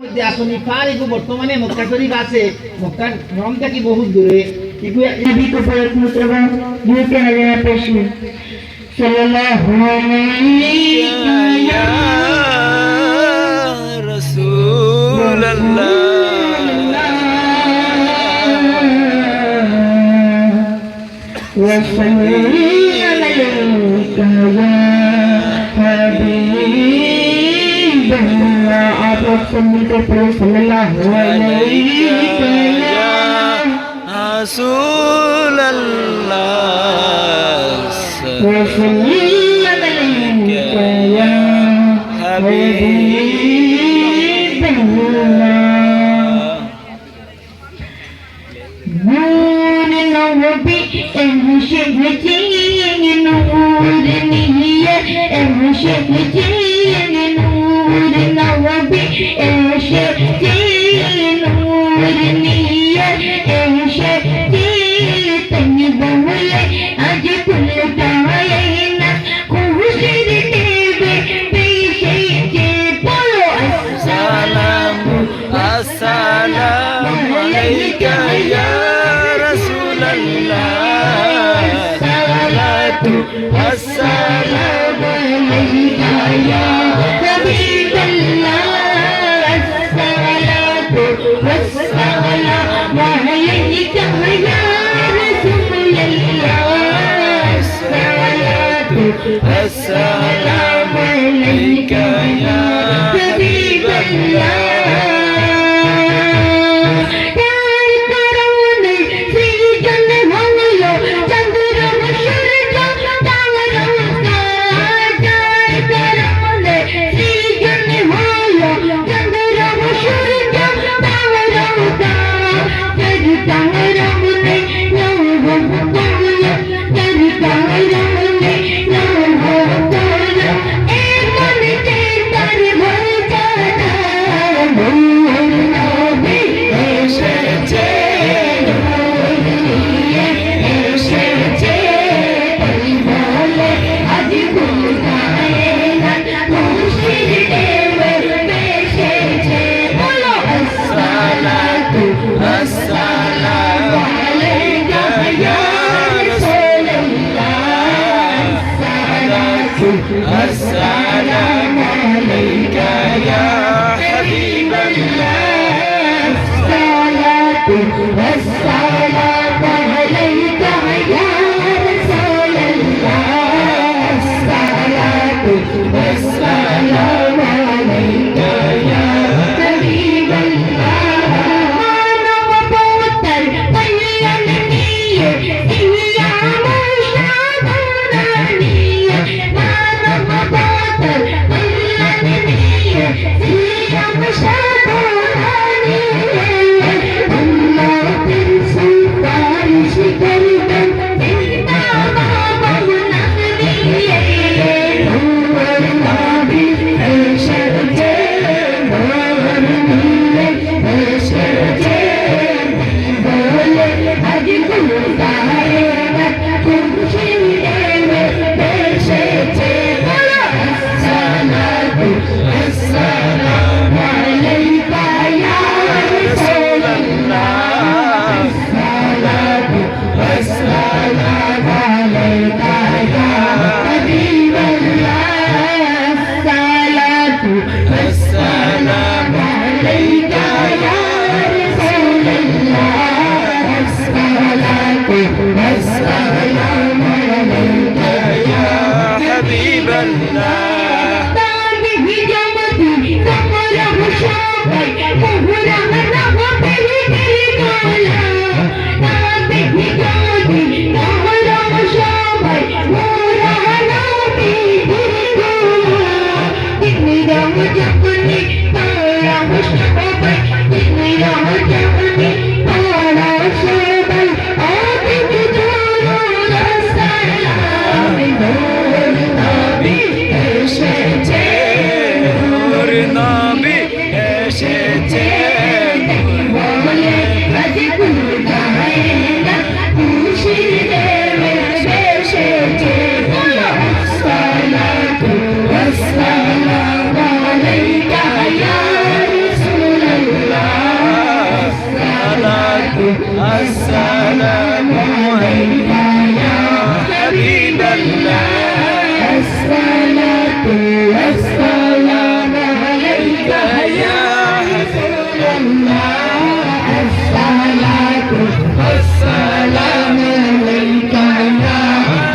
আসনি পারিগু বর্তমানে মক্কা শরীফ আছে মক্কা রম থেকে বহুত দূরে এগুলো নবী को प्रयत्न करवा ये क्या है पेश सल्लल्लाहु अलैहि या रसूल अल्लाह व सल्लल्लाहु आप लोग सुनते पड़े सल्लल्लाहु अलैहि या रसूल अल्लाह सल्लल्लाहु या हबीब अल्लाह नूर नबी एमशेजी नूर निया एमशेजी नूर नबी एमशेजी नूर निया एमशेजी तनी बोले आज कुल ताए ना खुशिर देवे पेशे जे बोलो अस्सलामु अस्सलामु अलैका या रसूल अल्लाह सलातु अस्सलामु अलैका या हबीब अल्लाह सलातु अस्सलामु अलैका या रसूल अल्लाह सलातु अस्सलामु अलैका या हबीब अल्लाह السلام عليك يا حبيب الله الصلاة والسلام عليك يا رسول الله الصلاة والسلام عليك يا حبيب الله أنا وبوتر طيّنني يا مشابرني والسلام عليك يا رسول السلام عليك يا حبيب الله الصلاة والسلام عليك يا رسول الله الصلاة والسلام عليك يا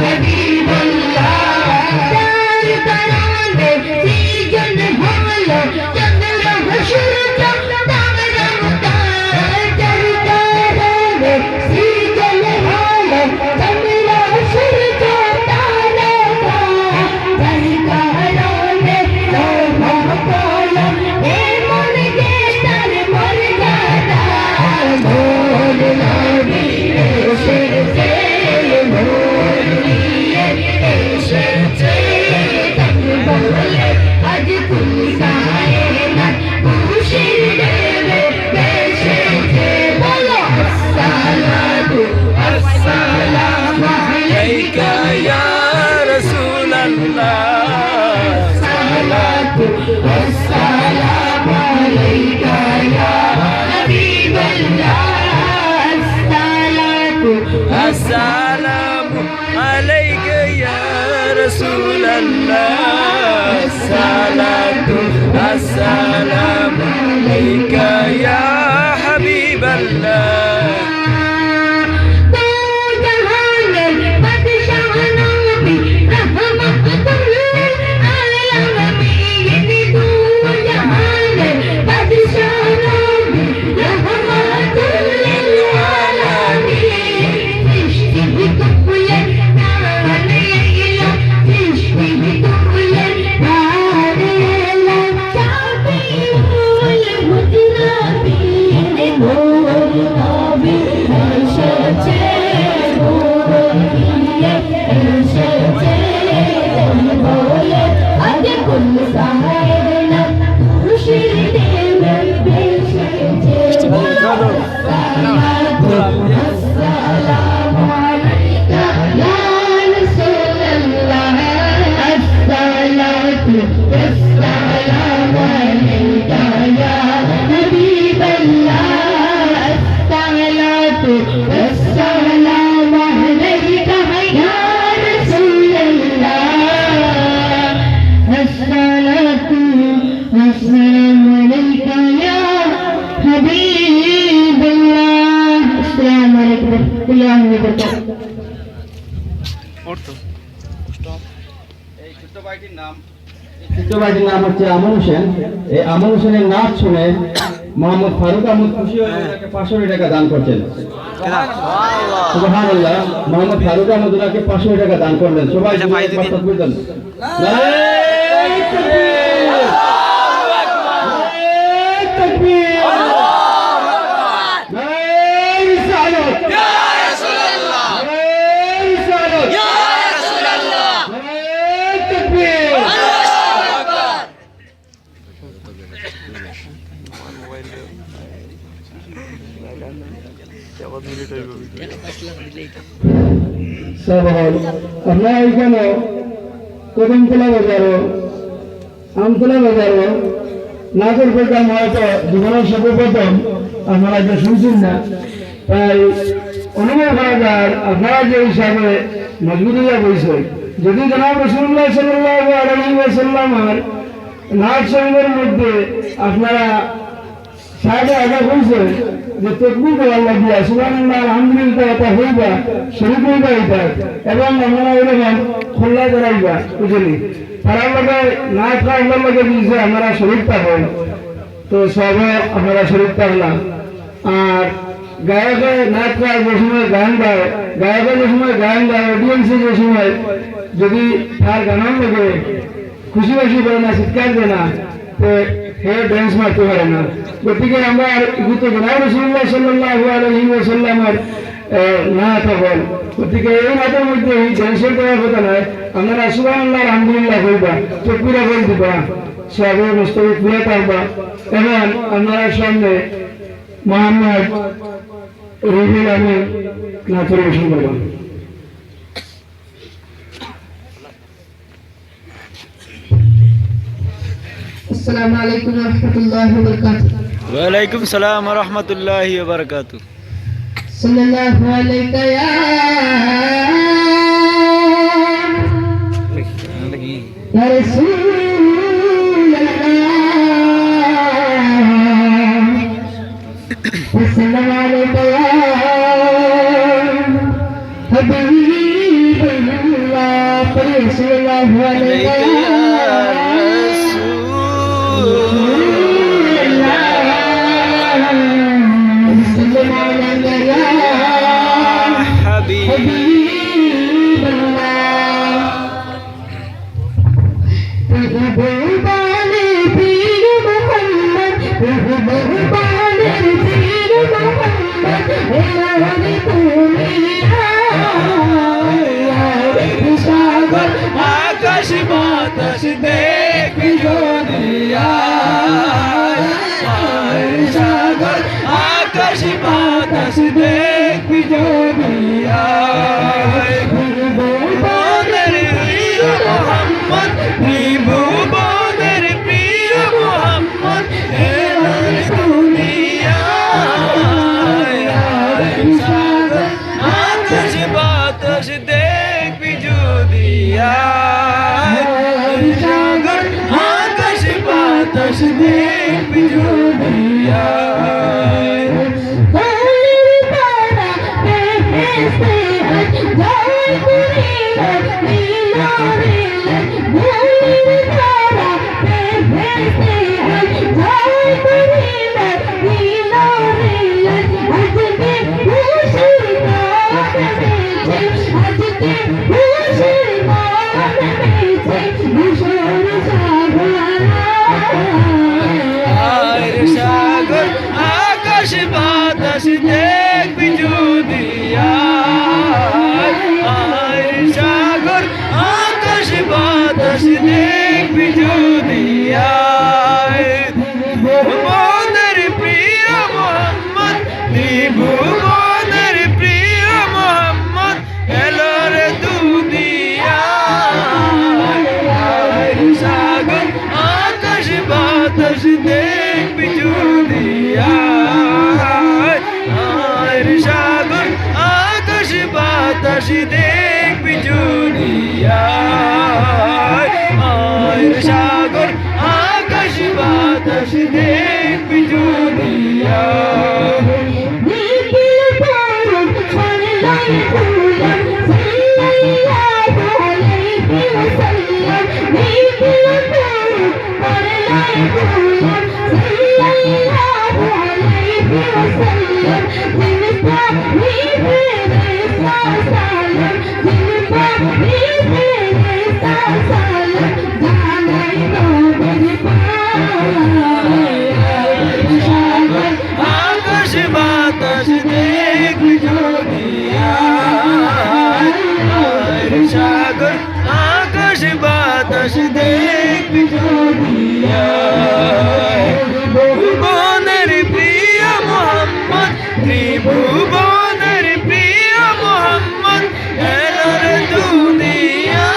حبيب الله دار برانه في جنة هلا جنة حشر جنة والسلام عليك يا حبيب الله السلام عليك يا رسول الله الصلاة السلام عليك يا حبيب الله ছোট্ট ভাইটির নাম হচ্ছে আমন হোসেন। এই আমন হোসেনের নাচ শুনে মোহাম্মদ ফারুক আহমদ খুশি হয়ে ওনাকে 500 টাকা দান করছেন। সুবহানাল্লাহ। মোহাম্মদ ফারুক আহমদ ওনাকে 500 টাকা দান করলেন। সবাই তাকবীর দেন। নারে তাকবীর, নারে তাকবীর, নারে রিসালাত, ইয়া রাসূলুল্লাহ, নারে রিসালাত, ইয়া রাসূলুল্লাহ, নারে তাকবীর। আমরা এখানে কদমতলা বাজারও আমতলা বাজারও নাগর প্রোগ্রাম হয়তো জীবনের সর্বপ্রথম আপনারা যে শুনছেন না, তাই অনুভব করা যায় আপনারা যে হিসাবে মজবুত হইয়া বইছে। যদি জনাব রাসূলুল্লাহ সাল্লাল্লাহু আলাইহি ওয়াসাল্লামের নাচ সঙ্গের মধ্যে আপনারা সাহেবে আগে বলছে যে তকবীর দেওয়ার লাগিয়া সুবহানাল্লাহ আলহামদুলিল্লাহ এটা হইবা শরীফ হইবা এটা, এবং আপনারা এরকম খোল্লা করাইবা বুঝলি তার লগে নাচ গাওয়ার লগে দিয়েছে আপনারা শরীফটা হয়, তো সবে আপনারা শরীফটা হলাম। আর গায়কে নাচ গায় যে সময় গান গায়, গায়কে যে সময় গান গায়, অডিয়েন্সে যে সময় যদি তার গানের লগে খুশি বাসি করে না, চিৎকার দেয় না, তো হে ড্যান্স মারতে পারে না। গতিকে আমরা জনাব রাসূলুল্লাহ সাল্লাল্লাহু আলাইহি ওয়াসাল্লামের নাচ হল, গতিকে এই নাচের মধ্যে ড্যান্সের দেওয়ার কথা নয়। আপনারা সুবহানাল্লাহ আলহামদুলিল্লাহ বলবা, তকবীর বল দিবা, সবে মুস্তাফি পুরা করবা, এবং আপনারা সামনে মোহাম্মদ রুহুল আমিন নাচ পরিবেশন করবা। السلام عليكم ورحمة الله وبركاته. ওয়ালাইকুম সালাম ওয়া রাহমাতুল্লাহি ওয়া বারাকাতুহু। সাল্লাল্লাহু আলাইকা ইয়া রাসূলুল্লাহ সাল্লাল্লাহু আলাইকা ইয়া হাবিবাল্লাহ সাল্লাল্লাহু আলাইকা ইয়া আকাশ বাতাস দেখবি দুনিয়া সাগর আকাশ বাতাস দেখবি দুনিয়া ভুবনের প্রিয় মোহাম্মদ ভুবনের প্রিয় মোহাম্মদ এলার দুনিয়া সাগর আকাশ বাতাস দেখবি দুনিয়া সাগর আকাশ বাতাস দেখবি দুনিয়া সাগর আকাশ বাতাস দেখবি দুনিয়া সাগর আকাশ বাতাস দেখবি দুনিয়া ভুবনের প্রিয় মোহাম্মদ ভুবনের প্রিয় মোহাম্মদ এলো রে দুনিয়া সাগর আকাশ বাতাস দেখবি দুনিয়া সাগর আকাশ বাতাস দেখবি দুনিয়া সাগর আকাশ বাতাস দেখবি দুনিয়া আকাশ বাতাস দেখবি দুনিয়া সাগর আকাশ বাতাস দেখবি দুনিয়া ভুবনের প্রিয় মোহাম্মদ ত্রিভুবনের প্রিয় মোহাম্মদ এলো রে দুনিয়া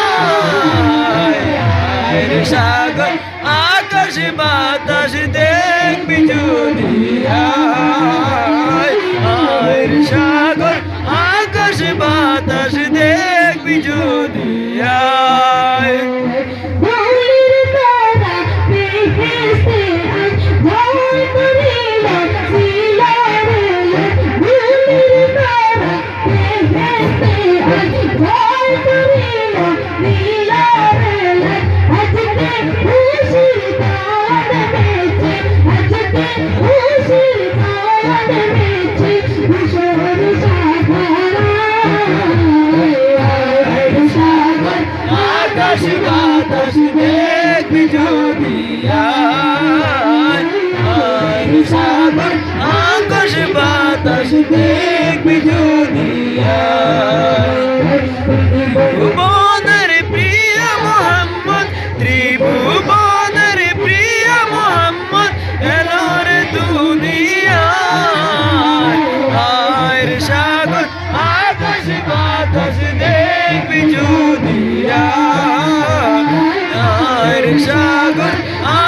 সাগর আকাশ বাতাস দেখবি দুনিয়া সাগর আকাশ বাতাস দেখবি দুনিয়া আকাশ বাতাস দেখবি দুনিয়া সাগর আকাশ বাতাস দেখবি দুনিয়া ভুবনের প্রিয় মোহাম্মদ ত্রিভুবনের প্রিয় মোহাম্মদ এলো রে দুনিয়া সাগর আকাশ বাতাস দেখবি দুনিয়া সাগর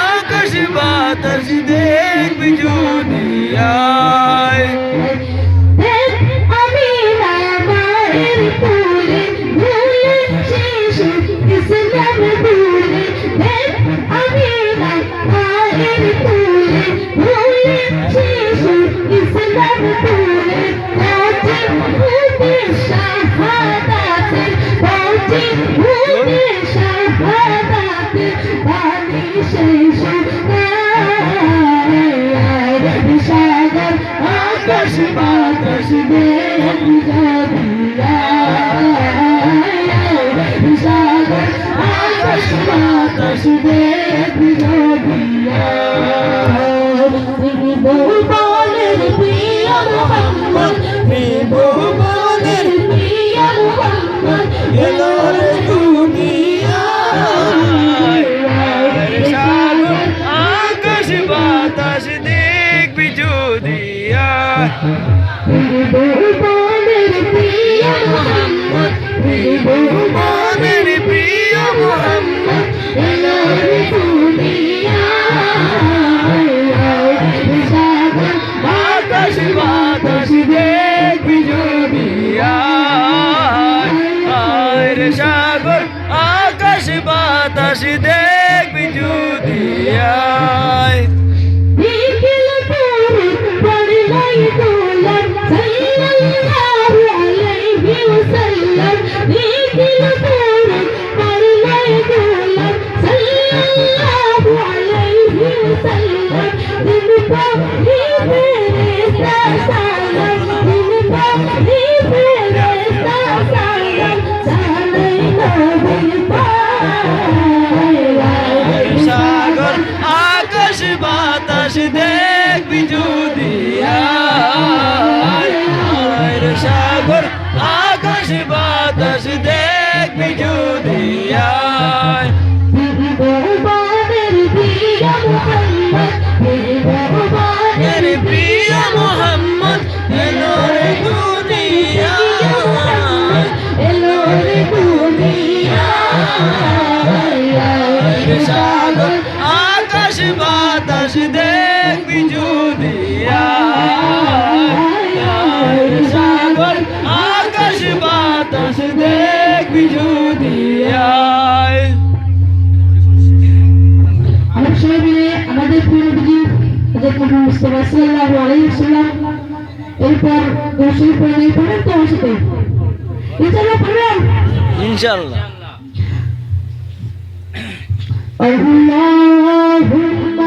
আকাশ বাতাস দেখবি দুনিয়া আকাশ বাতাস দেখবি যদি সাগর আকাশ বাতাস দেখবি যদি ভুবনের প্রিয় মোহাম্মদ ভুবনের প্রিয় মোহাম্মদ এলো রে দুনিয়ায় সাগর আকাশ বাতাস দেখবি যদি ভুবনের প্রিয় মোহাম্মদ ভুবনের প্রিয় মোহাম্মদ এলো রে দুনিয়ায় সাগর আকাশ বাতাস দেখবি যদি রে সাগর আকাশ বাতাস দেখবি যদি বিকেল পুরুষ পড়লাই দোলার সাল্লাল্লাহু আলাইহি ওয়াসাল্লাম বিকেল পুরুষ পড়লাই দোলার সাল্লাল্লাহু আলাইহি ওয়াসাল্লাম দিন পাহি ফেরেশতা সালাম দিন পাহি ফেরেশতা সালাম সালাই নবীর পায় সাগর আকাশ বাতাস দেখবি যদি রে সাগর আকাশ বাতাস দেখবি যদি ভগবানের প্রিয় মোহাম্মদ ভগবানের প্রিয় মোহাম্মদ এলো রে দুনিয়ায় এলো রে দুনিয়ায় সাগর আকাশ বাতাস দেখবি যদি সাগর আকাশ বাতাস দেখবি যদি আমরা সবাই মিলে আমাদের প্রিয় নবী হযরত মুহাম্মদ মুস্তাফা সাল্লাল্লাহু আলাইহি ওয়াসাল্লাম এরপর গোসল করে নেই পড়েন তো আমার সাথে ইনশাআল্লাহ পড়বেন ইনশাআল্লাহ اللهم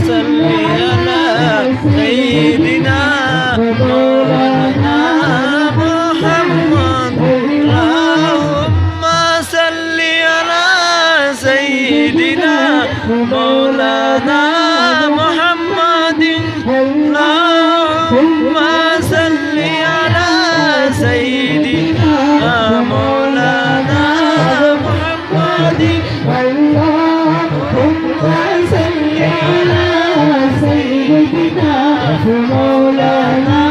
صل على سيدنا مولانا محمد اللهم صل على سيدنا مولانا محمد اللهم صل على سيدنا مولانا محمد اللهم صل على سيدنا مولانا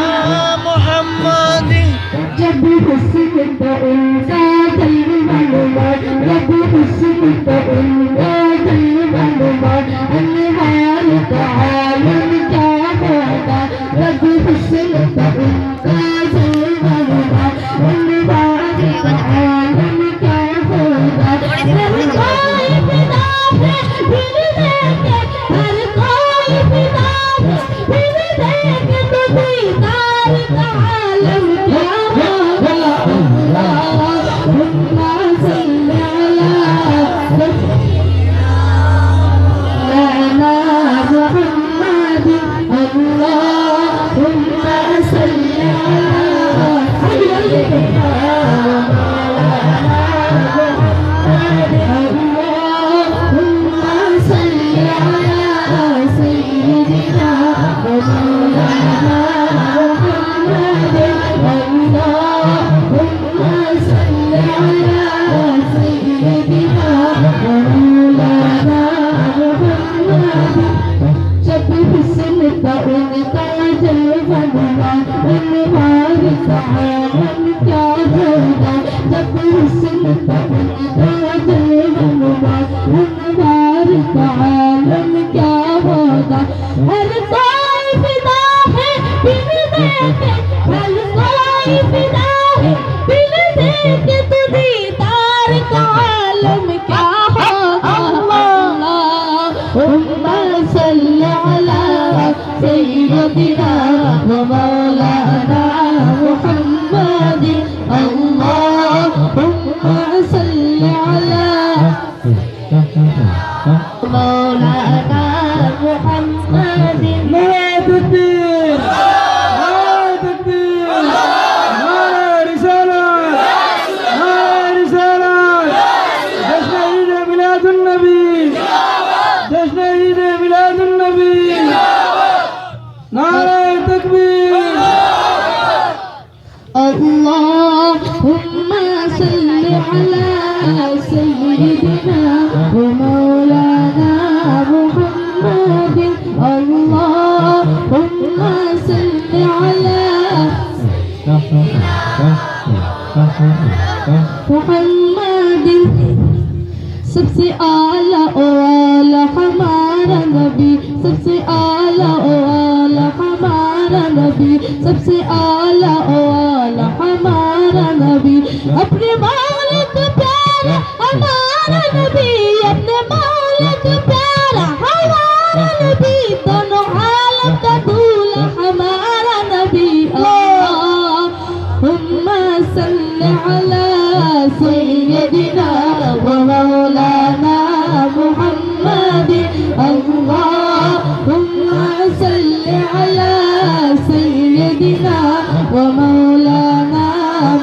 محمد جب حسنت انسا دل معلومات جب حسنت انسا دل معلومات انوار تعالم کیا ہوگا جب حسنت انسا دل معلومات انوار تعالم کیا ہوگا ہر کوئی فدا ہے دل دیکھے ہر کوئی فدا ہے دل دیکھے تو دیدار تعالم کیا ہوگا اللهم صل على سيدنا محمد اللهم صل على سيدنا اللهم صل على سيدنا مولانا محمد اللهم صل على سيدنا مولانا محمد जब हुस्न का उनका जलवा हुआ उनवार सहारन क्या होगा जब हुस्न का उनका जलवा हुआ उनवार सहारन क्या होगा हर कोई फिदा है दिल देखे हर कोई फिदा है दिल देखे तो दीदार का आलम क्या होगा اللهم صل على سيدنا ومولانا محمد اللهم صل على مولانا محمد নারায়ে তাকবীর। اللهم صل على سيدنا ومولانا محمد اللهم صل على محمد सबसे आला ओ आला हमारा नबी सबसे आला ओ आला हमारा नबी सबसे आला ओ आला हमारा नबी अपने मालिक प्यारा हमारा नबी अपने मालिक प्यारा हमारा नबी दोनों आलम का दूल्हा हमारा नबी اللهم صل على سيدنا ومولانا محمد اللهم صل على سيدنا ومولانا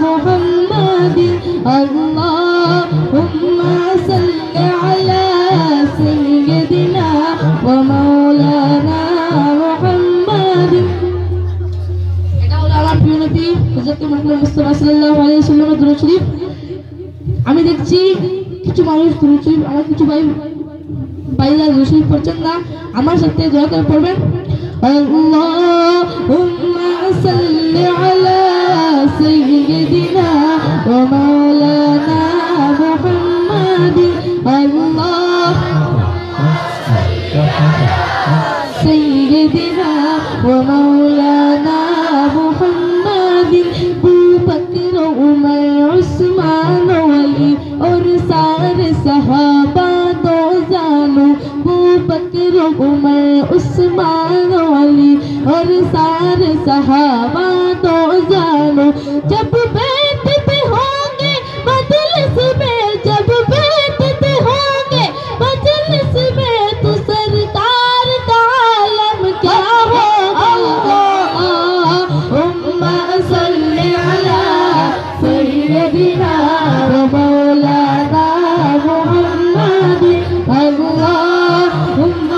محمد اللهم صل على سيدنا ومولانا محمد এটা হলো আমার প্রিয় নবী হযরত মুহাম্মদ মুস্তাফা সাল্লাল্লাহু আলাইহি ওয়াসাল্লামের দুরূদ শরীফ। আমি দেখছি কিছু মানুষ দুরূদ শরীফ আমার কিছু ভাইরা দুরূদ শরীফ পড়ছেন না, আমার সাথে দোয়া করে পড়বেন। আল্লাহুম্মা সাল্লি আলা সাইয়্যিদিনা ওয়া মাওলানা মুহাম্মাদ سيدنا ومولانا محمد ابو بکر عمر عثمان ولی اور سارے صحابہ دو جانو ابو بکر عمر عثمان ولی اور سارے صحابہ دو جانو جب بیٹھتے ہوں گے مجلس میں جب بیٹھتے ہوں گے مجلس میں تو سرکار کا عالم کیا ہوگا اللهم صل على سيدنا ومولانا محمد اللهم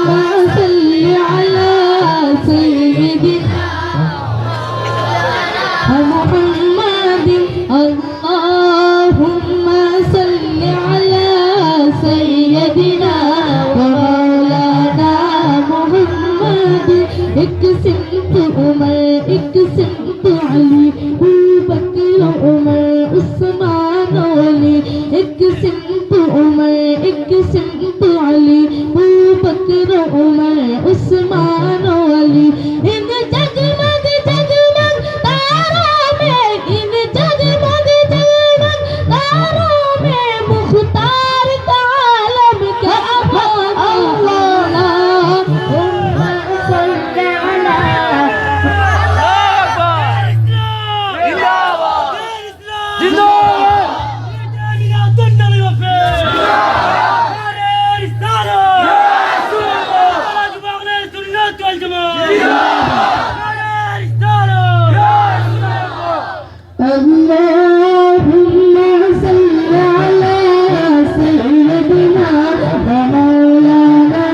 صل على سيدنا محمد اللهم صل على سيدنا ومولانا محمد ایک سمت عمر ایک سمت علی ابو بکر عمر عثمان ولی ایک سمت عمر ایک سمت علی ابو بکر عمر عثمان ولی ان جگمگ جگمگ تاروں میں ان جگمگ جگمگ تاروں میں مختار کا عالم کیا ہوگا اللهم صل على اللهم صل على سيدنا ومولانا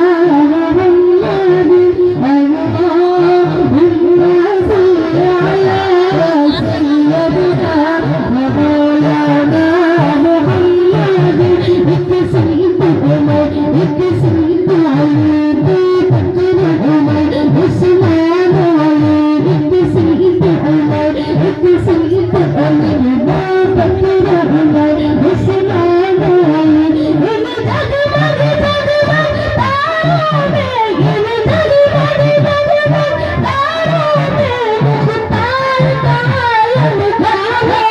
محمد اللهم صل على سيدنا ومولانا محمد ایک سمت عمر ایک سمت علی ابو بکر عمر عثمان ولی ایک سمت عمر ایک سمت علی ابو بکر عمر عثمان ولی ان جگمگ جگمگ تاروں میں ان جگمگ جگمگ تاروں میں مختار کا عالم کیا ہوگا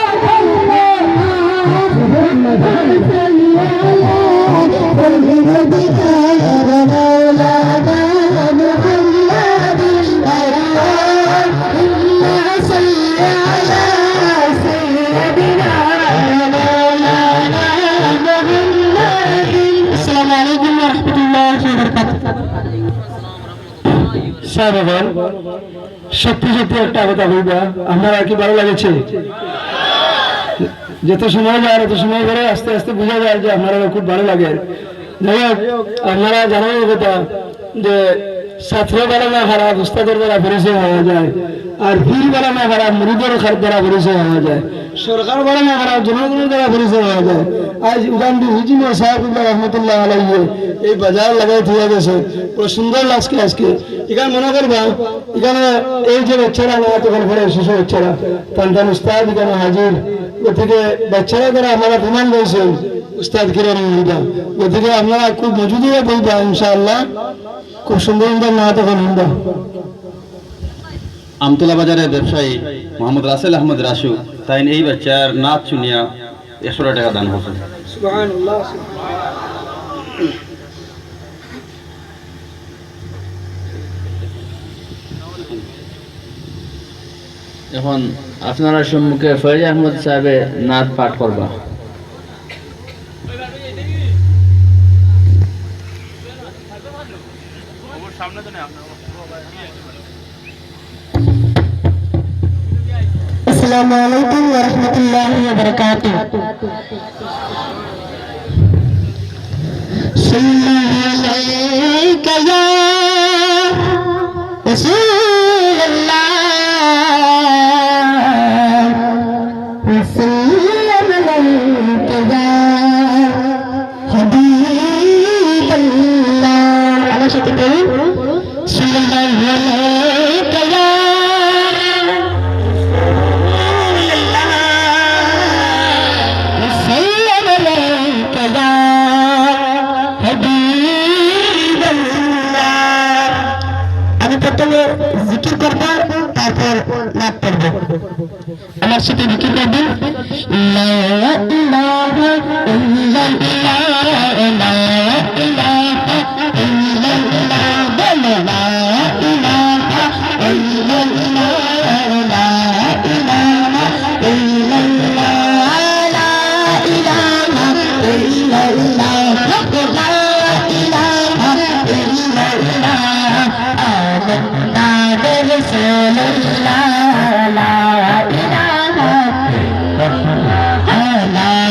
اللهم صل على سيدنا ومولانا محمد اللهم صل على سيدنا ومولانا محمد السلام عليكم ورحمة الله وبركاته সাহেবগণ, সত্যি সত্যি একটা কথা বলবা, আমার আর কি ভালো লাগছে। যত সময় যায় তত সময় ধরে আস্তে আস্তে বোঝা যায় যে আপনারা খুব ভালো লাগে। যাই হোক, আপনারা জানার কথা যে ছাত্র বেলা খারাপ উস্তাদের দ্বারা পরিচয় হওয়া যায়, আর পীর বেলা খারাপ মুরিদের দ্বারা পরিচয় হওয়া যায়, সরকার বেলা খারাপ জনগণের দ্বারা পরিচয় হওয়া যায়। আজ উগান্ডি হুজিমা সাহেবুল্লাহ রহমতুল্লাহ আলাইহি এই বাজার লাগাই দিয়ে গেছে, বড় সুন্দর লাগছে আজকে। এখানে মনে করবা এখানে এই যে বাচ্চারা না তখন পরে শিশু বাচ্চারা টান উস্তাদ এখানে হাজির, গতিকে বাচ্চারা দ্বারা আপনারা প্রমাণ রয়েছেন উস্তাদ কিরণ হিন্দা, গতিকে আপনারা খুব মজুদ হয়ে বলবা ইনশাআল্লাহ, খুব সুন্দর সুন্দর না তখন হিন্দা। আমতলা বাজারের ব্যবসায়ী মোহাম্মদ রাসেল আহমদ রাসু তাই এই বাচ্চার নাচ শুনিয়া 100 টাকা দান করছেন। সুবহানাল্লাহ। এখন আপনারা সম্মুখে ফয়েজ আহমদ সাহেবের নাচ পাঠ করবা। السلام عليكم ورحمة الله وبركاته. صلى عليك يا رسول الله وسلم عليك يا حبيب الله. على شكله صلى الله عليك يا জিকির করবো, তারপর নাচ করবো। আমার সাথে জিকির করবেন। লা ইলাহা ইল্লাল্লাহ, লা ইলাহা ইল্লাল্লাহ, বলো লা ইলাহা ইল্লাল্লাহ, লা ইলাহা ইল্লাল্লাহ, লা ইলাহা ইল্লাল্লাহ, লা ইলাহা ইল্লাল্লাহ। آمنا برسول الله لا إله إلا الله، لا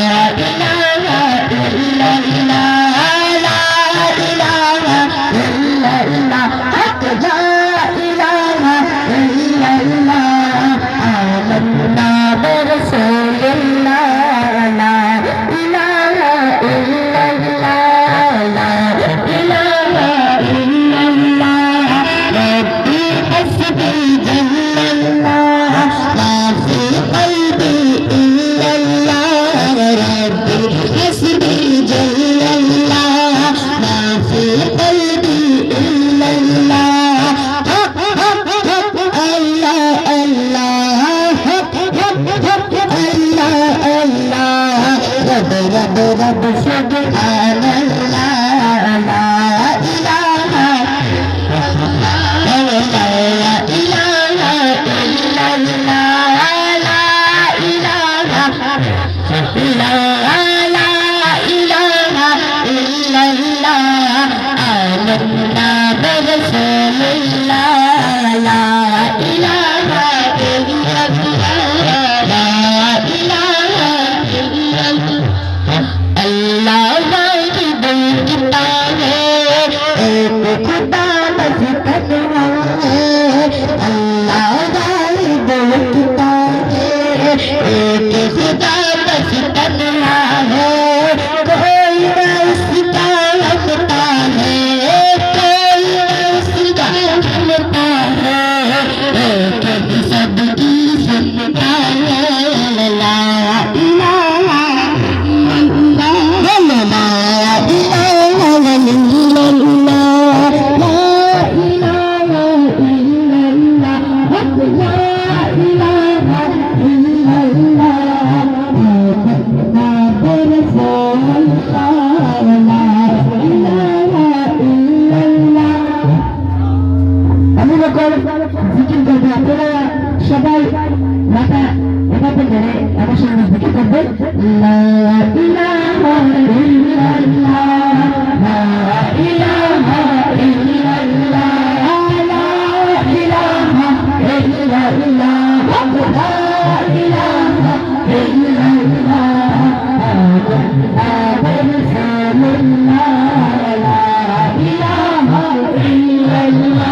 إله إلا الله، لا إله إلا الله، حق لا إله إلا الله. آمنا برسول الله لا إله إلا الله، لا إله إلا الله. ربي حسبي جل الله، ما في قلبي إلا الله. ربي حسبي جل الله، ما في قلبي إلا الله. الله الله الله الله، رب رب رب سبحان الله، لا إله সবাই মাথা এভাবে ধরে আমার সঙ্গে জিকির করবে। লা ইলাহা ইল্লাল্লাহ, লা ইলাহা ইল্লাল্লাহ, লা ইলাহা ইল্লাল্লাহ, লা ইলাহা ইল্লাল্লাহ। আল্লাহ রাসূলুল্লাহ, লা ইলাহা ইল্লাল্লাহ।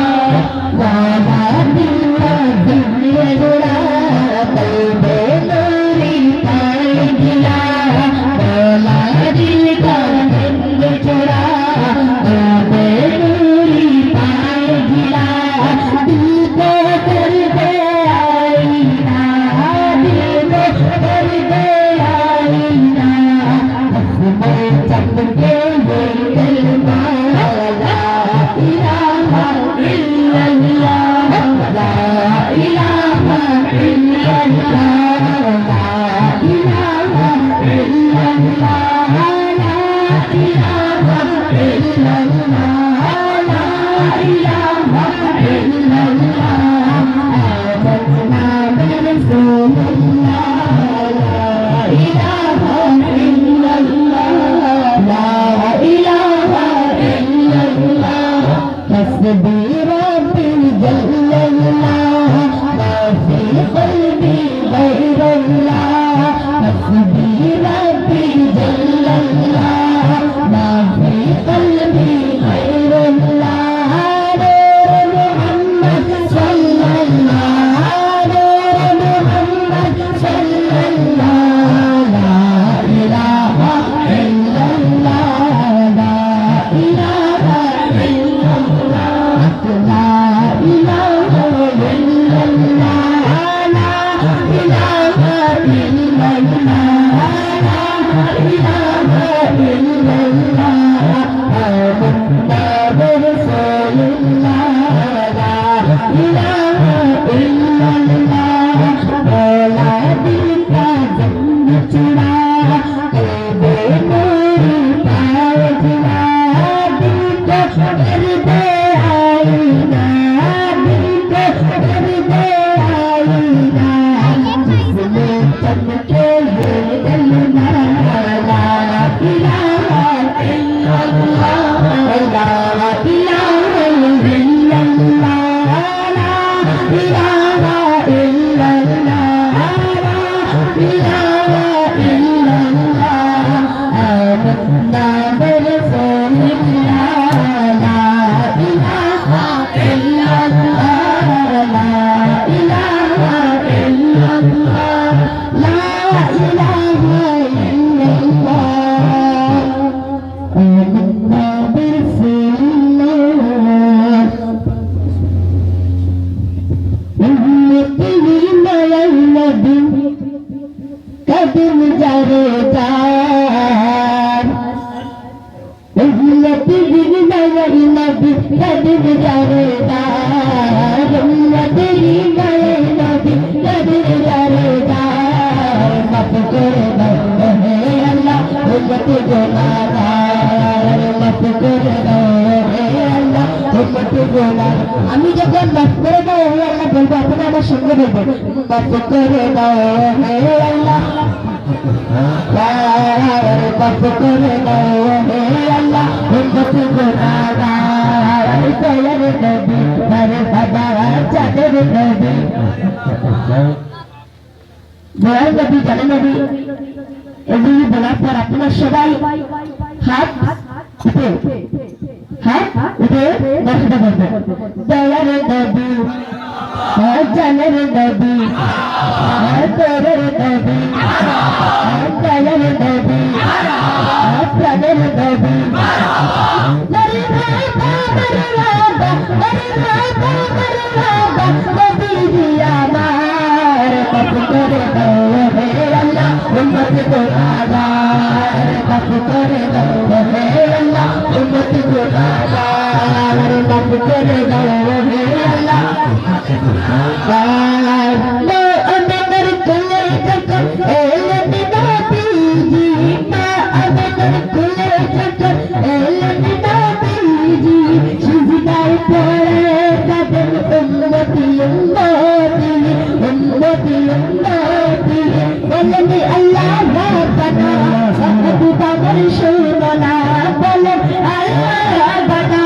নবী কদম যারে যার উম্মতি বিনার নবী কদম যারে যার উম্মতি বিনার নবী কদম যারে যার মাফ করে দাও হে আল্লাহ উম্মতি গুনাহগার মাফ করে দাও হে আল্লাহ উম্মতি গুনাহগার আমি যখন মাফ করে দাও হে আল্লাহ বলবো আপনি আমার সঙ্গে বলবেন মাফ করে দাও হে আল্লাহ মাফ করে দাও হে আল্লাহ উম্মতি গুনাহগার দয়ার নবী মারহাবা চাঁদের নবী দয়ার নবী জানেন নবী এগুলি বলার পর আপনার সবাই হাত উঠে দশটা বলবেন দয়ার নবী জানের নবী তোরের নবী দয়ার নবী প্রাণের নবী আমার মাফ করে দাও হে আল্লাহ উম্মতি গুনাহগার মাফ করে দাও হে আল্লাহ উম্মতি গুনাহগার মাফ করে দাও হে আল্লাহ মা আমাদের কোলে যখন এলেন নবীজি মা আমাদের কোলে যখন এলেন নবীজি সিজদায় পড়ে কাঁদেন উম্মতি উম্মতি উম্মতি উম্মতি বলেন আল্লাহ রাব্বানা মাহবুবার শুননা বলেন আল্লাহ রাব্বানা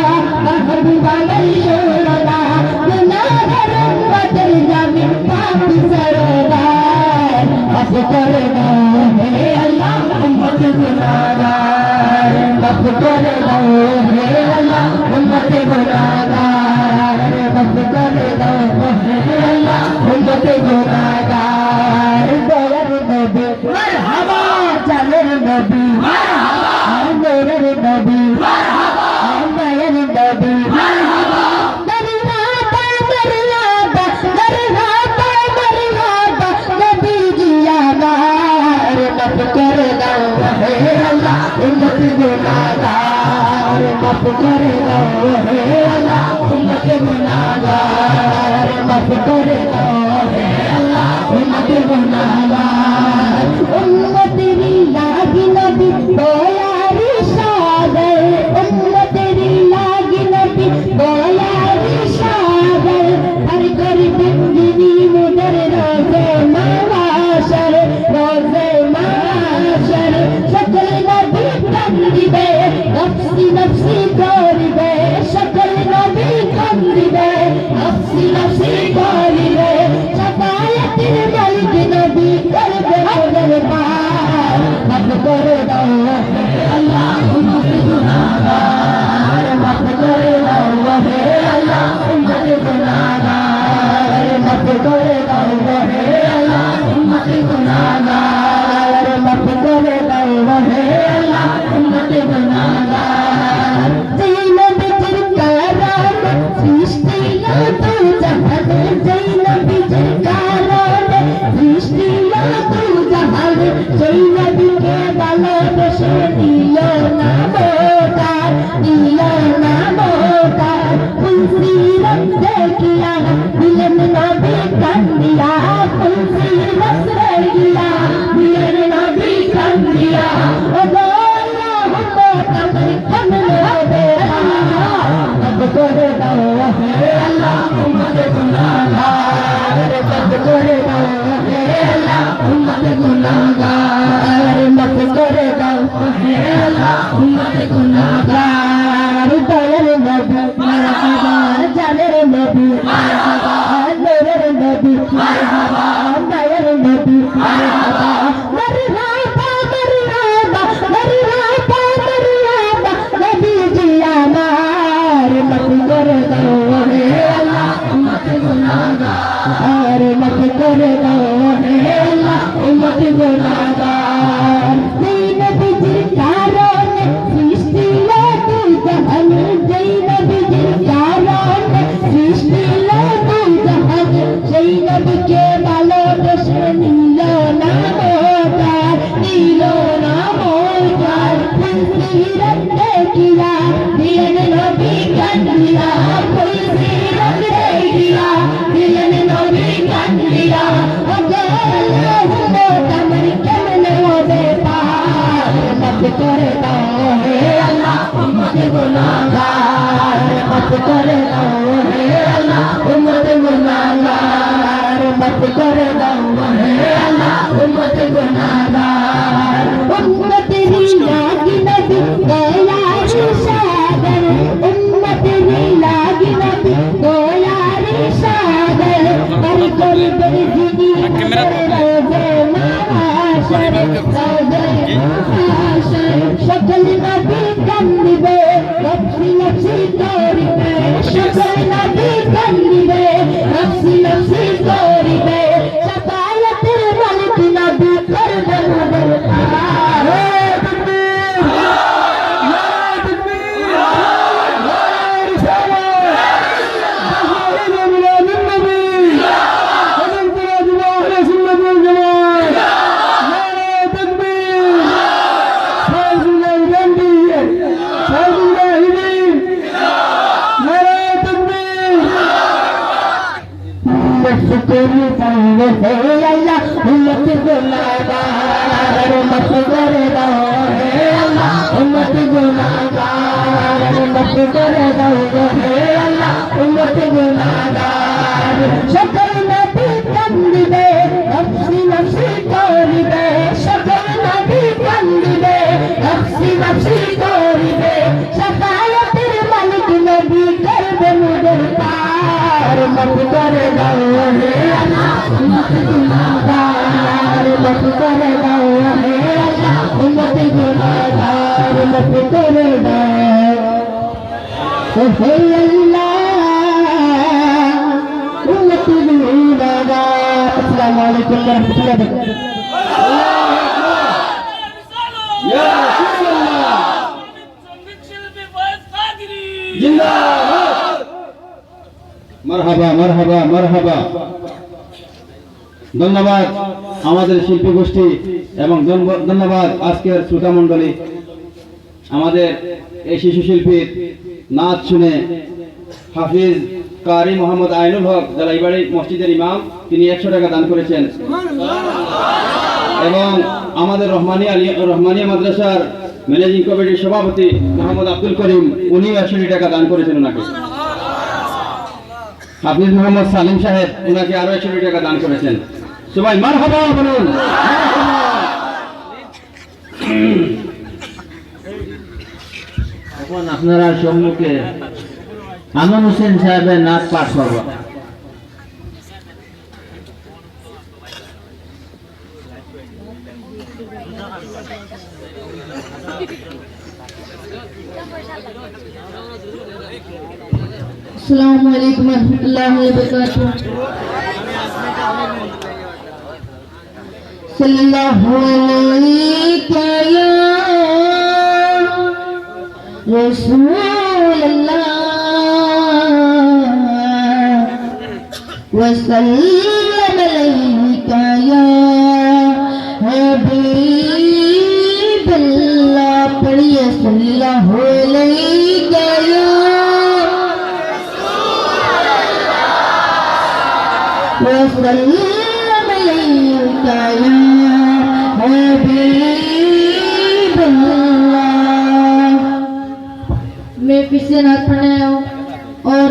মাহবুবার শুননা গুনাহগার উম্মতের জামিন পাপি সরদার মাফ করে দাও হে আল্লাহ উম্মতি গুনাহগার মাফ করে দাও হে আল্লাহ উম্মতি গুনাহগার মাফ করে দাও হে আল্লাহ উম্মতি গুনাহগার দয়ার নবী মারহাবা জানের নবী মারহাবা নূরের নবী মারহাবা মায়ের নবী মারহাবা দরহাবা দরহাবা দরহাবা দরহাবা নবী জি আমার মাফ করে দাও হে আল্লাহ উম্মতি গুনাহগার মাফ করে দাও হে আল্লাহ উম্মতি গুনাহগার মাফ করে দাও হে আল্লাহ উম্মতি গুনাহগার উম্মতেরি লাগি নবী দয়ারি সাগর উম্মতেরি লাগি নবী দয়ারি সাগর হর করে দিনী মুদর রোজে মাশার রোজে মাশার সকল নবী কান্দিবে নফসি নফসি করিবে সকল নবী কান্দিবে নফসি নফসি করিবে সাফায়াতের মালিক নবী করবে দরবার মাফ করে দাও হে আল্লাহ উম্মতি গুনাহগার মাফ করে দাও হে আল্লাহ উম্মতি গুনাহগার মাফ করে দাও হে আল্লাহ উম্মতি গুনাহগার মাফ করে দাও হে আল্লাহ উম্মতি গুনাহগার যেই নবীর কারণে সৃষ্টি হলো জাহান যেই নবীর কারণে সৃষ্টি হলো জাহান যেই নবীকে ভালোবেসে দিল না মোটার দিল না মোটার ফুলসিরত দেখিয়া দিলেন নবী কান্দিয়া ফুলসিরত দেখিয়া দিলেন নবী কান্দিয়া ও গো করে দাও হে আল্লাহ উম্মতি গুনাহগার মাফ করে দাও হে আল্লাহ উম্মতি গুনাহগার মাফ করে দাও হে আল্লাহ উম্মতি গুনাহগার দয়ার নবী মারহাবা জানের নবী মারহাবা নূরের নবী মারহাবা মায়ের নবী মারহাবা মারহাবা মারহাবা মারহাবা মারহাবা নবী জি আমার মাফ করে দাও হে আল্লাহ উম্মতি গুনাহগার মাফ করে দাও হে আল্লাহ উম্মতি গুনাহগার যেই নবীর কারণে সৃষ্টি হলো জাহান যেই নবীর কারণে সৃষ্টি হলো জাহান সেই নবীকে ভালোবেসে করে দাও হে আল্লাহ উম্মত গুনাহগার উম্মত করে দাও হে আল্লাহ উম্মত গুনাহগার উম্মতেরি লাগি নবী দয়ার সাগর উম্মতেরি লাগি নবী দয়ার সাগর হর করবে যিনি রোজে মাশার সকল নবী কান্দিবে নফসি নফসি করিবে সকল নবী কান্দিবে নফসি নফসি করিবে শাফায়াতের মালিক নবী করবে মুবারক शुक्र संग है अल्लाह उम्मत गुनाहगार उम्मत करे दो है अल्लाह उम्मत गुनाहगार उम्मत करे दो है अल्लाह उम्मत गुनाहगार शकल नबी कंदिबे नफ्सी नफ्सी करिबे शकल नबी कंदिबे नफ्सी नफ्सी करिबे शफायतेर मालिक नबी करबे मुदरकार मत करे दाओ हे अल्लाह उम्मत गुनाहगार मत करे दाओ हे अल्लाह उम्मत गुनाहगार मत करे दाओ हे अल्लाह उम्मत गुनाहगार। अस्सलामु अलैकुम व रहमतुल्लाहि व बरकातुहू। या रसूल अल्लाह जिंदाबाद মারহাবা মারহাবা মারহাবা। ধন্যবাদ আমাদের শিল্পী গোষ্ঠী এবং ধন্যবাদ আজকের শ্রোতা মণ্ডলী। আমাদের এই শিশু শিল্পীর নাচ শুনে হাফিজ কারি মোহাম্মদ আইনুল হক জালাইবাড়ি মসজিদের ইমাম তিনি 100 টাকা দান করেছেন এবং আমাদের রহমানিয়া মাদ্রাসার ম্যানেজিং কমিটির সভাপতি মোহাম্মদ আব্দুল করিম উনিও 100 টাকা দান করেছেন ওনাকে। হাফিজ মোহাম্মদ সালিম সাহেব ওনাকে আরো 100 টাকা দান করেছেন। সবাই মারহাবা বলুন। এখন আপনারা সম্মুখে আমান হোসেন সাহেবের নাচ পাঠ করব। अस्सलामु अलैकुम रहमतुल्लाहि व बरकातुहू। सल्लल्लाहु अलैका या रसूल अल्लाह व सल्लम अलैका या हबीब अल्लाह। पढ़िए सल्लल्लाहु अलैका या वसल्लम अलैका या हबीब अल्लाह। मैं फिर से नाच पढ़ने आया हूँ और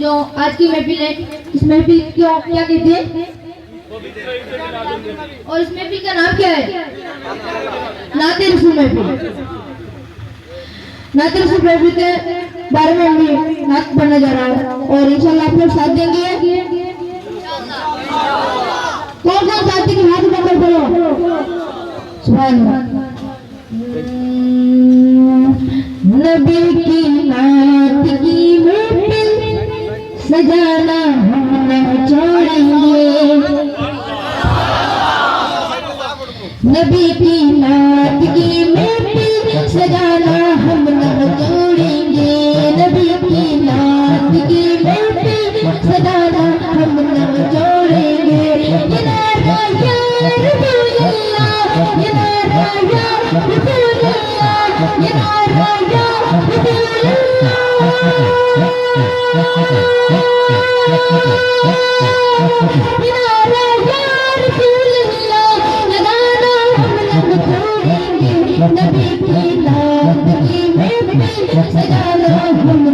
जो आज की महफिल है इस महफिल को क्या कहते हैं और इस महफिल का नाम क्या है? नाते रसूल महफिल। नाते रसूल महफिल के बारे में हम नात पढ़ने जा रहा हूँ और इंशाल्लाह आप लोग साथ देंगे। कौन कौन साथी के हाथ ऊपर करो। सुभान अल्लाह। नबी की नात की महफिल सजाना हम न छोड़ेंगे। नबी की नात की महफिल सजाना हम न छोड़ेंगे। नबी की नात की महफिल सजाना हम न छोड़ेंगे। ये नारा या रसूलल्लाह, ये नारा या रसूलल्लाह, ये नारा या नबी की नात की महफिल सजाना हम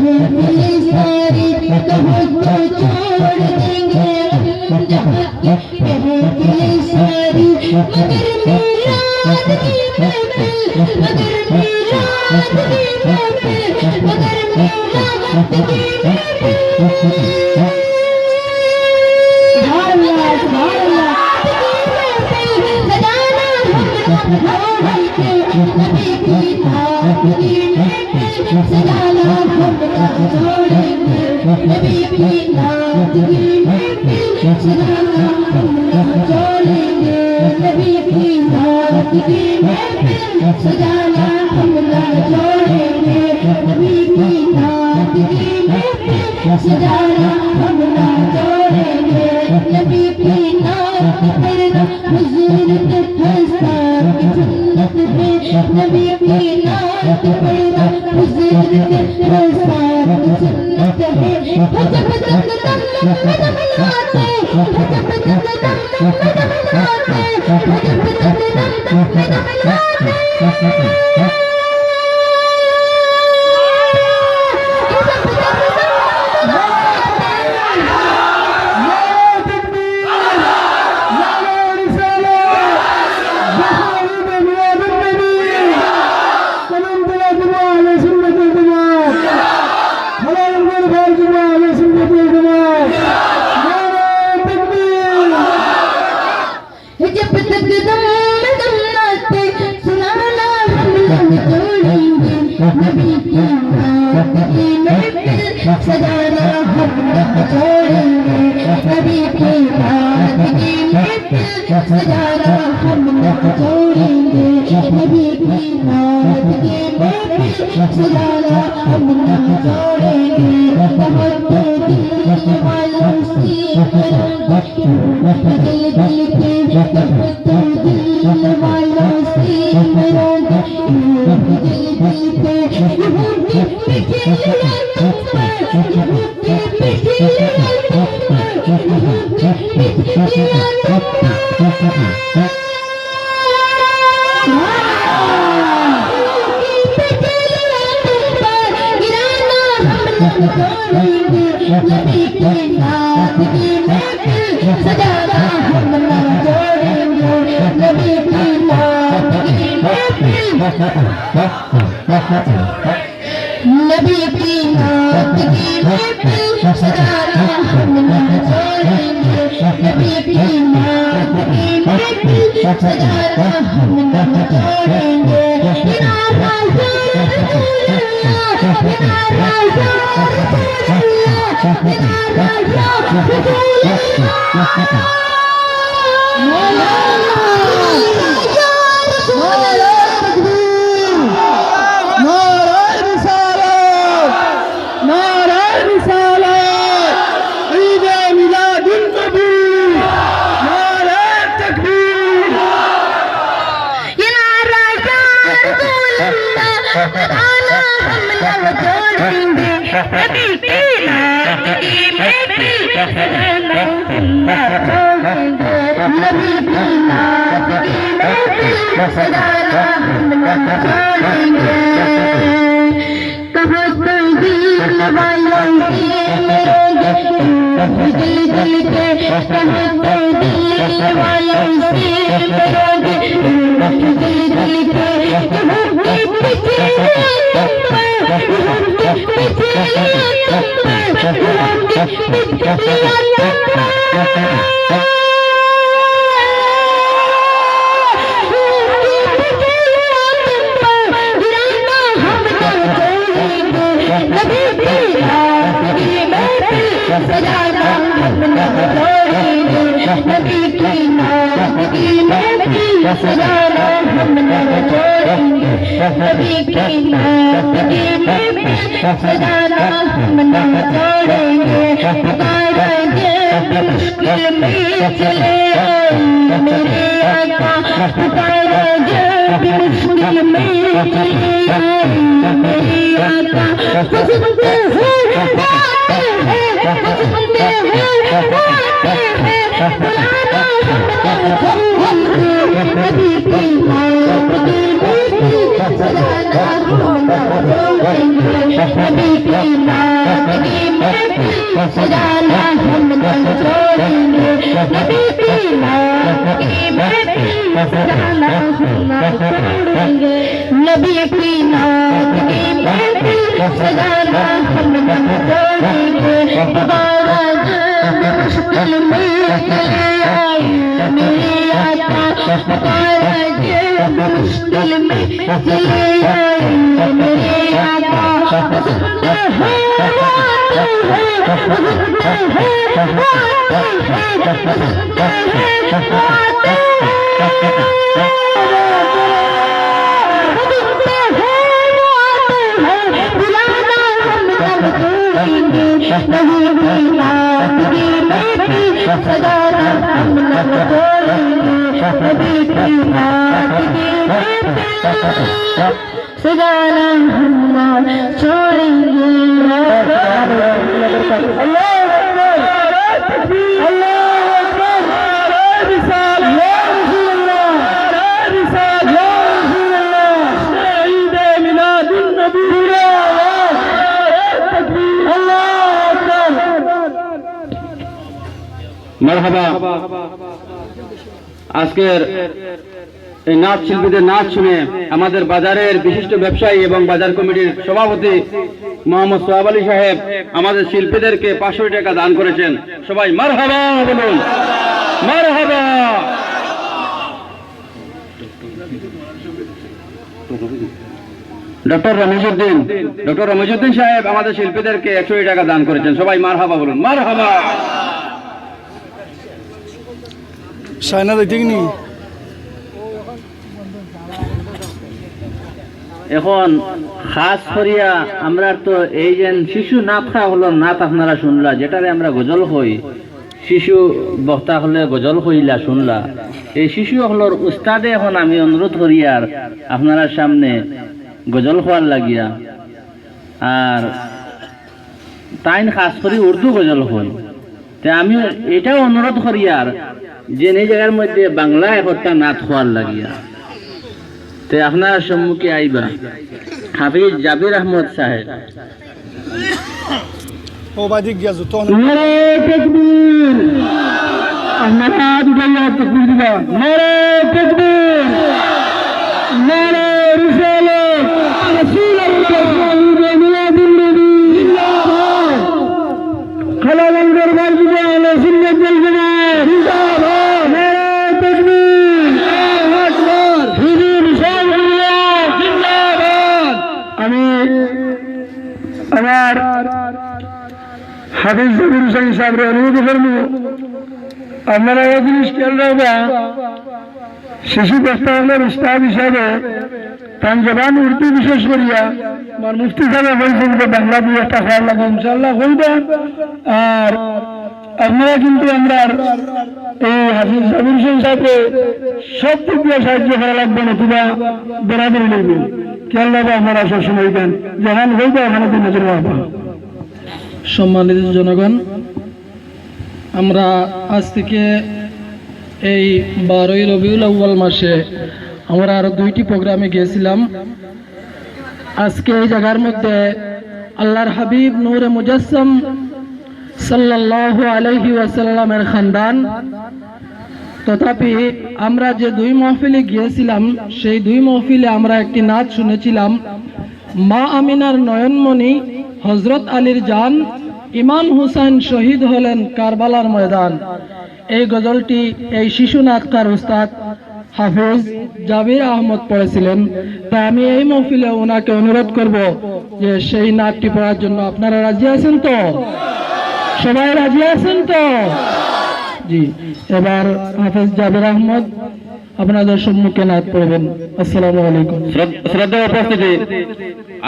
Nabi सजाना हम न छोड़ेंगे नबी की नात की महफिल सजाना हम न छोड़ेंगे नबी की नात की महफिल सजाना हम न छोड़ेंगे दोबारा मुश्किल में चले आए मेरे आका दोबारा मुश्किल में चले आए मेरे आका सजाना हम न छोड़ेंगे नबी की नात की सजाना हम न छोड़ेंगे মারহাবা। আজকের এই নাচ শিল্পীদের নাচ শুনে আমাদের বাজারের বিশিষ্ট ব্যবসায়ী এবং বাজার কমিটির সভাপতি মোহাম্মদ সোহাব আলী সাহেব আমাদের শিল্পীদেরকে 500 টাকা দান করেছেন। সবাই মারহাবা বলুন, মারহাবা। ডক্টর রমিজউদ্দিন সাহেব আমাদের শিল্পীদেরকে 100 টাকা দান করেছেন। সবাই মারহাবা বলুন, মারহাবা। সাইনা দেখিনি এখন খাস করিয়া আমরা তো এই যে শিশু নাত খা হলো নাত আপনারা শুনলা, যেটারে আমরা গজল হই, শিশু বক্তা হলে গজল হইলা শুনলা, এই শিশু হলোর উস্তাদে এখন আমি অনুরোধ করিয়ার আপনারা সামনে গজল হওয়ার লাগিয়া, আর তাইন খাস করি উর্দু গজল হই, তে আমি এটাও অনুরোধ করিয়ার যে এই জায়গার মধ্যে বাংলা একটা নাত হওয়ার লাগিয়া, তে আপনার সম্মুখে আইবা হাফিজ জাবির আহমদ সাহেব। ও বাদিক গিয়া তো নারে তাকবীর আপনারা দুটাইয়া তাকবীর দিবা নারে তাকবীর নারে রিসালাত রাসূলুল্লাহ মিলাদুন নবী জিন্দাবাদ খালালান দরবার জিয়া আলে সুন্নাত ওয়াল জামাত জিন্দাবাদ নারে তাকবীর আল্লাহু আকবার হুজুর সাল্লাল্লাহু জিন্দাবাদ। আমি আমার হাফিজ জাবির হোসেন সাহেবের অনুরোধ করব আপনারা এই জিনিস খেয়াল রাখবা, শিশু প্রস্তাবনের উস্তাদ হিসাবে তার জবান উর্দু বিশেষ করিয়া আমার মুফতি সাহেব বলছেন যে বাংলা দিয়ে একটা খাওয়ার লাগে ইনশাল্লাহ হইবে। আর আপনারা কিন্তু আমরা এই হাফিজ জাবির হোসেন সাহেবকে সব দিক দিয়ে সাহায্য করা লাগবে না, কিবা বেড়াবেড়ি লাগবে, খেয়াল রাখবা আপনারা সবসময় দেন যেখানে হইবে ওখানে দিন নজর রাখবা। সম্মানিত জনগণ, আমরা আজ থেকে এই 12ই রবিউল আউয়াল মাসে আমরা আরো 2টি প্রোগ্রামে গিয়েছিলাম। আজকে এই জায়গার মধ্যে আল্লাহর হাবিব নূরে মুজাসসাম সাল্লাল্লাহু আলাইহি ওয়াসাল্লামের খানদান, তথাপি আমরা যে 2 মাহফিলে গিয়েছিলাম সেই 2 মাহফিলে আমরা একটি নাচ শুনেছিলাম, মা আমিনার নয়নমণি হযরত আলীর জান, ইমাম হুসাইন শহীদ হলেন কারবালার ময়দান। এই গজলটি এই শিশু নাটকার উস্তাদ হাফিজ জাবির আহমদ পড়েছিলেন। তা আমি এই মাহফিলে ওনাকে অনুরোধ করব যে সেই নাটটি পড়ার জন্য। আপনারা রাজি আছেন তো? সবাই রাজি আছেন তো? জি, এবার হাফিজ জাবির আহমদ আপনাদের সম্মুখে নাট পড়বেন। আসসালামু আলাইকুম। শ্রদ্ধেয় উপস্থিতি,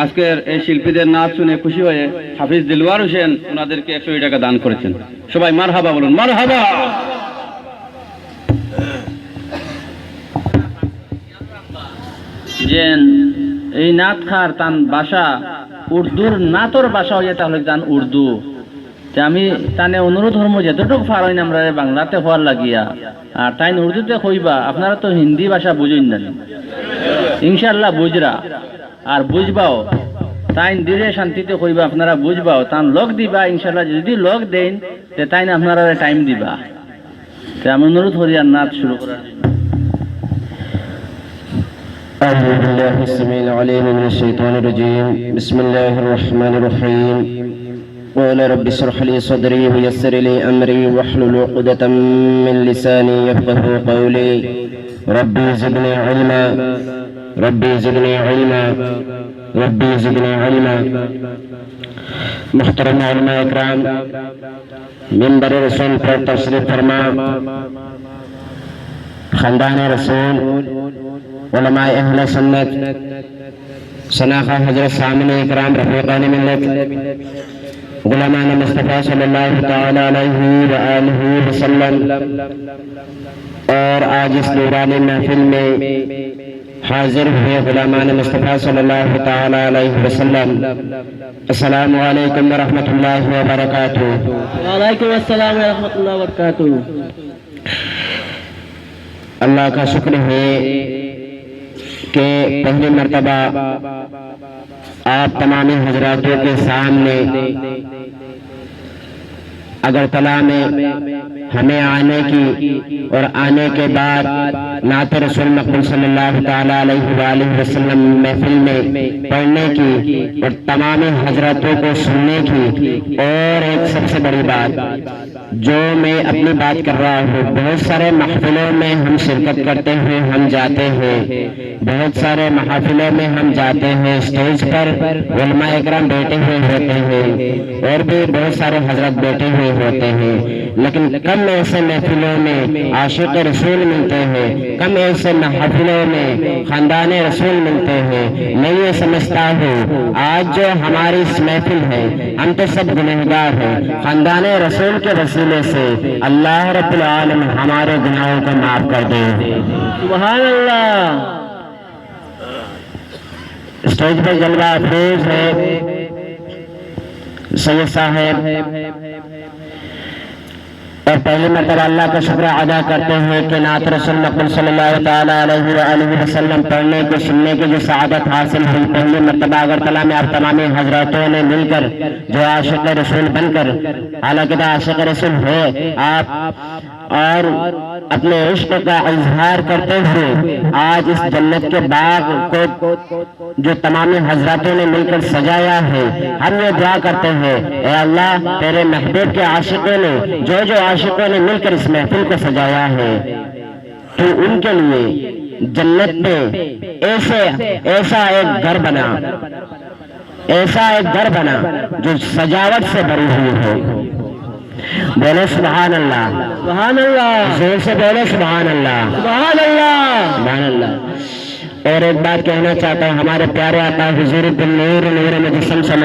আজকের এই শিল্পীদের নাচ শুনে খুশি হয়ে হাফিজ দিলওয়ার হোসেন ওনাদেরকে 100 টাকা দান করেছেন। সবাই মারহাবা বলুন, মারহাবা। যে এই নাত খার তান ভাষা উর্দুর নাতর ভাষা হইয়া তাহলে জান উর্দু, তে আমি তানে অনুরোধ করবো যতটুকু ফার হইন আমরা বাংলাতে হওয়ার লাগিয়া, আর তাই উর্দুতে কইবা। আপনারা তো হিন্দি ভাষা বুঝেন না, ইনশাআল্লাহ বুঝরা আর বুঝবাও, তাই ধীরে শান্তিতে কইবা, আপনারা বুঝবাও, তান লগ দিবা ইনশাল্লাহ। যদি লগ দেন তে তাই না আপনারা টাইম দিবা। তো আমি অনুরোধ করি আর নাচ শুরু করার জন্য। أعوذ بالله السميع العليم من الشيطان الرجيم. بسم الله الرحمن الرحيم. قال رب اشرح لي صدري ويسر لي أمري واحلل عقدة من لساني يفقهوا قولي. ربي زدني علما ربي زدني علما ربي زدني علما. محترم علماء اکرام، منبر رسول پر تشریف فرما، خاندان رسول، علماء اہل سنت، شناخہ حضرت سامعین اکرام، رفیقان ملت، غلامان مصطفیٰ صلی اللہ تعالی علیہ وآلہ وسلم، اور آج اس نورانی محفل میں حاضر ہوئے غلامان مصطفیٰ صلی اللہ تعالی علیہ وسلم، السلام علیکم ورحمۃ اللہ وبرکاتہ۔ وعلیکم السلام ورحمۃ اللہ وبرکاتہ۔ اللہ کا شکر ہے کہ پہلی مرتبہ آپ تمامی حضراتوں کے سامنے اگرتلا میں ہمیں آنے کی اور آنے کے بعد نعت رسول مقبول صلی اللہ تعالی علیہ وآلہ وسلم محفل میں پڑھنے کی اور تمامی حضراتوں کو سننے کی، اور ایک سب سے بڑی بات جو میں اپنی بات کر رہا ہوں، بہت سارے محفلوں میں ہم شرکت کرتے ہیں، ہم جاتے ہیں، بہت سارے محافلوں میں ہم جاتے ہیں، اسٹیج پر علماء اکرام بیٹھے ہوئے ہوتے ہیں اور بھی بہت سارے حضرت بیٹھے ہوئے ہوتے ہیں، لیکن کم ایسے محفلوں میں عاشق رسول ملتے ہیں، کم ایسے محفلوں میں خاندان رسول ملتے ہیں۔ میں یہ سمجھتا ہوں آج جو ہماری اس محفل ہے، ہم تو سب گنہگار ہیں، خاندان رسول کے وسیلے سے اللہ رب العالمین ہمارے گناہوں کو معاف کر دے۔ سبحان اللہ۔ اسٹیج پر جلوہ افروز ہے سید صاحب، اور پہلی مرتبہ اللہ کا شکر ادا کرتے ہیں کہ نعت رسول مقبول صلی اللہ تعالی علیہ وآلہ وسلم پڑھنے کو سننے کی جو سعادت حاصل ہوئی، پہلی مرتبہ اگرتلا میں آپ تمامی حضراتوں نے مل کر جو عاشق رسول بن کر، حالانکہ عاشق رسول ہے آپ، اور اپنے عشق کا اظہار کرتے ہوئے آج اس جنت کے باغ کو جو تمامی حضراتوں نے مل کر سجایا ہے، ہم یہ دعا کرتے ہیں اے اللہ تیرے محبوب کے عاشقوں نے جو عاشقوں نے مل کر اس محفل کو سجایا ہے، تو ان کے لیے جنت میں ایسا ایک گھر بنا، ایسا ایک گھر بنا جو سجاوٹ سے بھری ہوئی ہو۔ بولے سبحان اللہ، سبحان اللہ، زور سے بولے سبحان اللہ، سبحان اللہ، سبحان اللہ۔ اور ایک بات کہنا چاہتا ہوں، ہمارے پیارے آقا حضور بالنور نور مجسم صلی اللہ